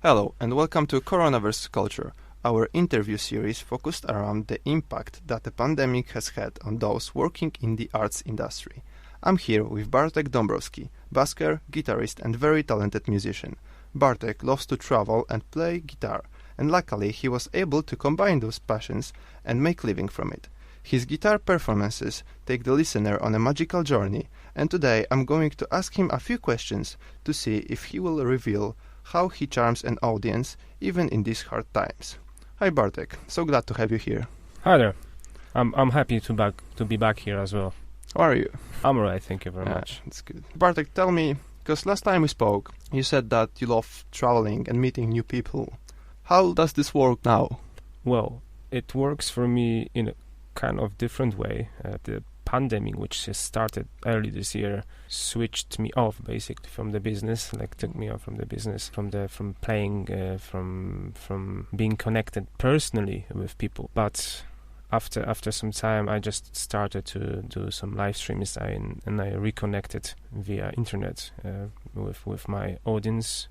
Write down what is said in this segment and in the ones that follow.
Hello and welcome to Coronavirus Culture, our interview series focused around the impact that the pandemic has had on those working in the arts industry. I'm here with Bartek Dabrowski, busker, guitarist and very talented musician. Bartek loves to travel and play guitar, and luckily he was able to combine those passions and make living from it. His guitar performances take the listener on a magical journey, and today I'm going to ask him a few questions to see if he will reveal how he charms an audience even in these hard times. Hi Bartek, so glad to have you here. Hi there. I'm happy to be back here as well. How are you? I'm alright, thank you very much. That's good. Bartek, tell me, because last time we spoke, you said that you love traveling and meeting new people. How does this work now? Well, it works for me in a kind of different way. The pandemic, which has started early this year, switched me off basically from the business, took me off from the business, from playing, from being connected personally with people. But after some time, I just started to do some live streams and I reconnected via internet with my audience,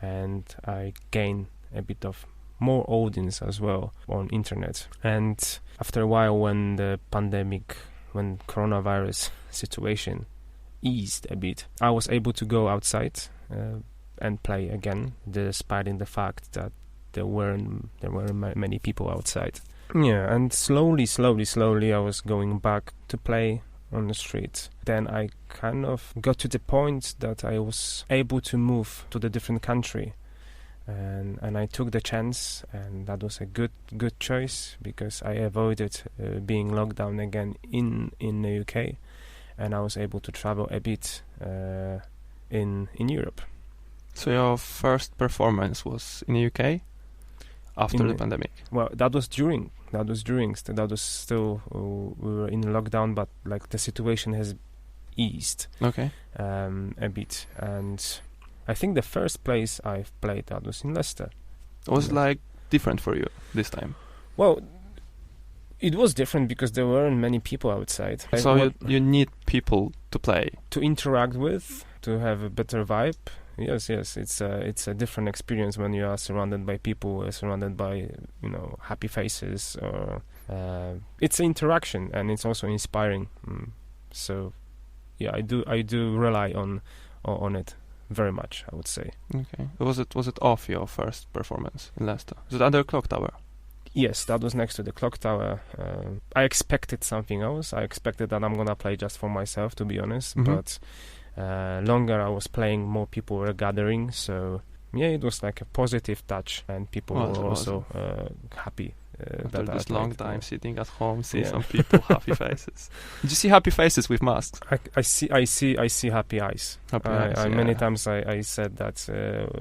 and I gained a bit of more audience as well on internet. And after a while, when coronavirus situation eased a bit, I was able to go outside and play again, despite the fact that there weren't many people outside. Yeah, and slowly I was going back to play on the street. Then I kind of got to the point that I was able to move to the different country. And I took the chance, and that was a good choice, because I avoided being locked down again in the UK, and I was able to travel a bit in Europe. So your first performance was in the UK after the pandemic? Well, that was during. That was still we were in lockdown, but the situation has eased a bit, and I think the first place I've played that was in Leicester. Was different for you this time? Well, it was different because there weren't many people outside. So you need people to play, to interact with, to have a better vibe. Yes, it's a different experience when you are surrounded by people, surrounded by happy faces. Or it's an interaction, and it's also inspiring. So yeah, I do rely on it very much, I would say. Okay. Was it off your first performance in Leicester? Was it under Clock Tower? Yes, that was next to the Clock Tower. I expected something else. I expected that I'm gonna play just for myself, to be honest. Mm-hmm. But longer I was playing, more people were gathering. So yeah, it was like a positive touch, and people were also happy. After this long time sitting at home, see some people, happy faces. Did you see happy faces with masks? I see happy eyes. Many times I said that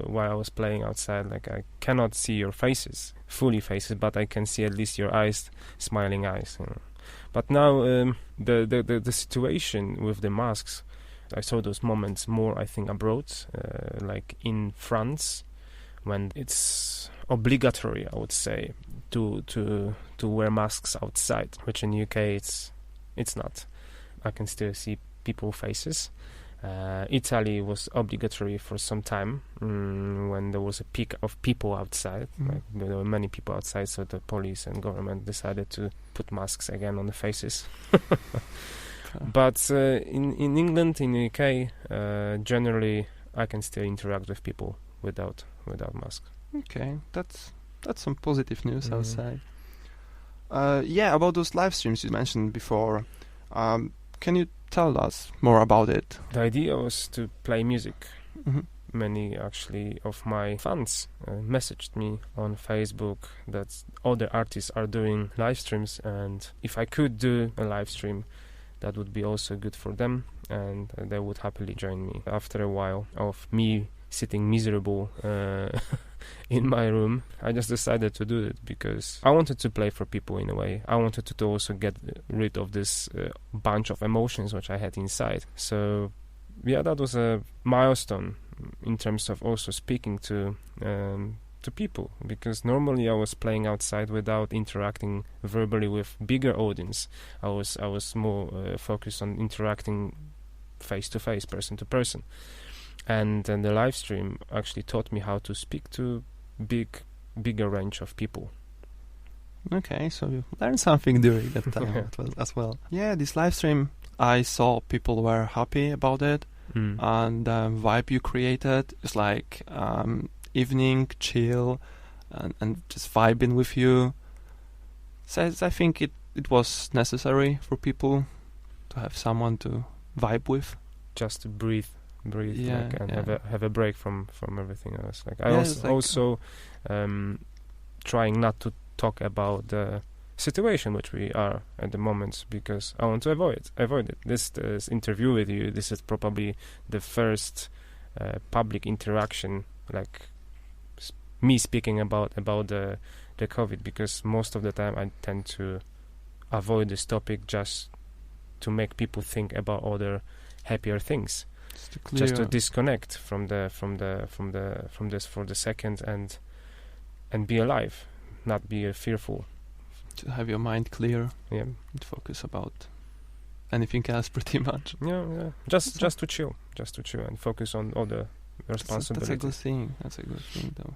while I was playing outside, I cannot see your fully faces, but I can see at least your eyes, smiling eyes. But now the situation with the masks, I saw those moments more, I think, abroad, like in France, when it's obligatory, I would say, to wear masks outside, which in UK it's not. I can still see people's faces. Italy was obligatory for some time when there was a peak of people outside. There were many people outside, so the police and government decided to put masks again on the faces. But in England, in the UK, generally I can still interact with people without masks. Okay, that's some positive news, I would say. About those live streams you mentioned before, can you tell us more about it? The idea was to play music. Mm-hmm. Many actually of my fans messaged me on Facebook that other artists are doing live streams, and if I could do a live stream, that would be also good for them, and they would happily join me. After a while of me sitting miserable in my room, I just decided to do it because I wanted to play for people in a way. I wanted to also get rid of this bunch of emotions which I had inside. So yeah, that was a milestone in terms of also speaking to people, because normally I was playing outside without interacting verbally with bigger audience. I was more focused on interacting face to face, person to person. And then the live stream actually taught me how to speak to bigger range of people. Okay, so you learned something during that time as well. Yeah, this live stream, I saw people were happy about it, and the vibe you created is like evening chill and just vibing with you. So I think it was necessary for people to have someone to vibe with. Just to breathe, yeah, and have a break from everything else. Like I Yeah, also trying not to talk about the situation which we are at the moment, because I want to avoid it. This interview with you, this is probably the first public interaction, like me speaking about the COVID, because most of the time I tend to avoid this topic just to make people think about other happier things, just to disconnect from this for the second and be alive, not be fearful. To have your mind clear, yeah, and focus about anything else, pretty much. Yeah. Just to chill and focus on all the responsibilities. That's a good thing, though.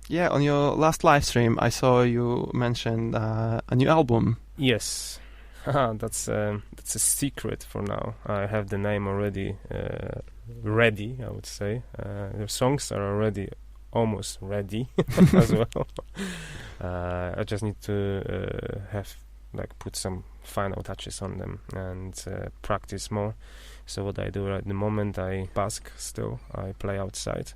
Yeah, on your last live stream, I saw you mentioned a new album. Yes, that's a secret for now. I have the name already ready, I would say. The songs are already almost ready as well. I just need to put some final touches on them and practice more. So what I do at the moment, I busk still. I play outside,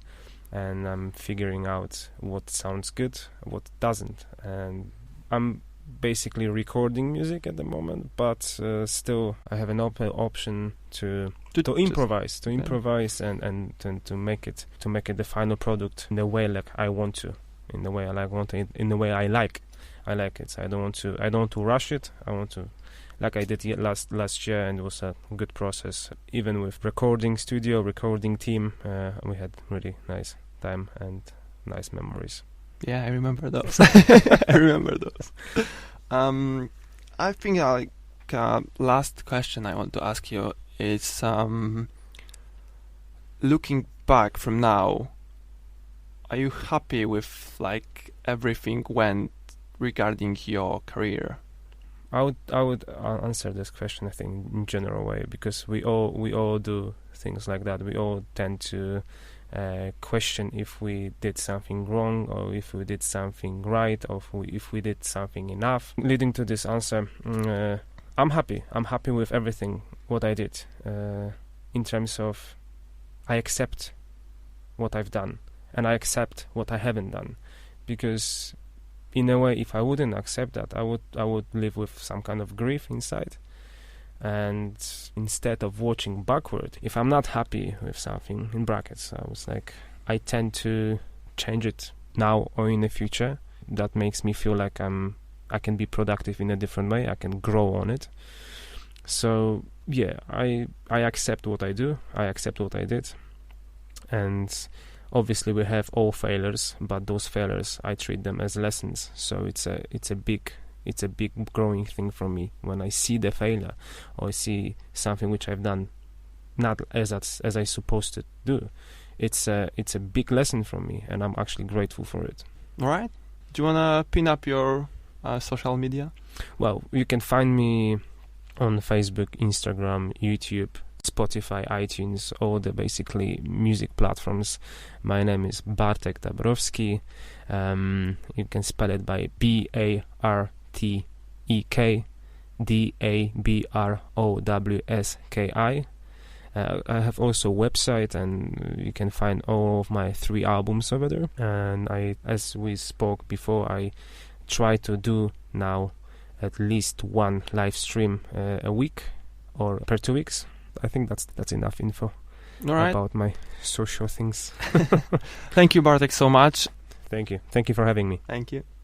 and I'm figuring out what sounds good, what doesn't, and I'm basically recording music at the moment, but still I have an open option to improvise and to make it the final product in the way like I want to, in the way I like it. So I don't want to rush it. I want to, like I did last year, and it was a good process. Even with recording team, we had really nice time and nice memories. Yeah, I remember those. I think last question I want to ask you is, looking back from now, are you happy with like everything went regarding your career? I would answer this question, I think, in general way, because we all do things like that. We all tend to question if we did something wrong, or if we did something right, or if we did something enough. Leading to this answer, I'm happy. I'm happy with everything what I did. In terms of, I accept what I've done, and I accept what I haven't done, because in a way, if I wouldn't accept that, I would live with some kind of grief inside. And instead of watching backward, if I'm not happy with something, in brackets, I tend to change it now or in the future. That makes me feel like I can be productive in a different way. I can grow on it. So yeah, I accept what I do. I accept what I did. And obviously we have all failures, but those failures, I treat them as lessons. So it's a big growing thing for me when I see the failure, or I see something which I've done not as I supposed to do. It's a big lesson for me, and I'm actually grateful for it. All right. Do you wanna pin up your social media? Well, you can find me on Facebook, Instagram, YouTube, Spotify, iTunes, all the basically music platforms. My name is Bartek Dabrowski. You can spell it by BARTEK DABROWSKI. I have also a website, and you can find all of my 3 albums over there. And as we spoke before, I try to do now at least 1 live stream a week, or per 2 weeks. I think that's enough info about my social things. Thank you, Bartek, so much. Thank you for having me. Thank you.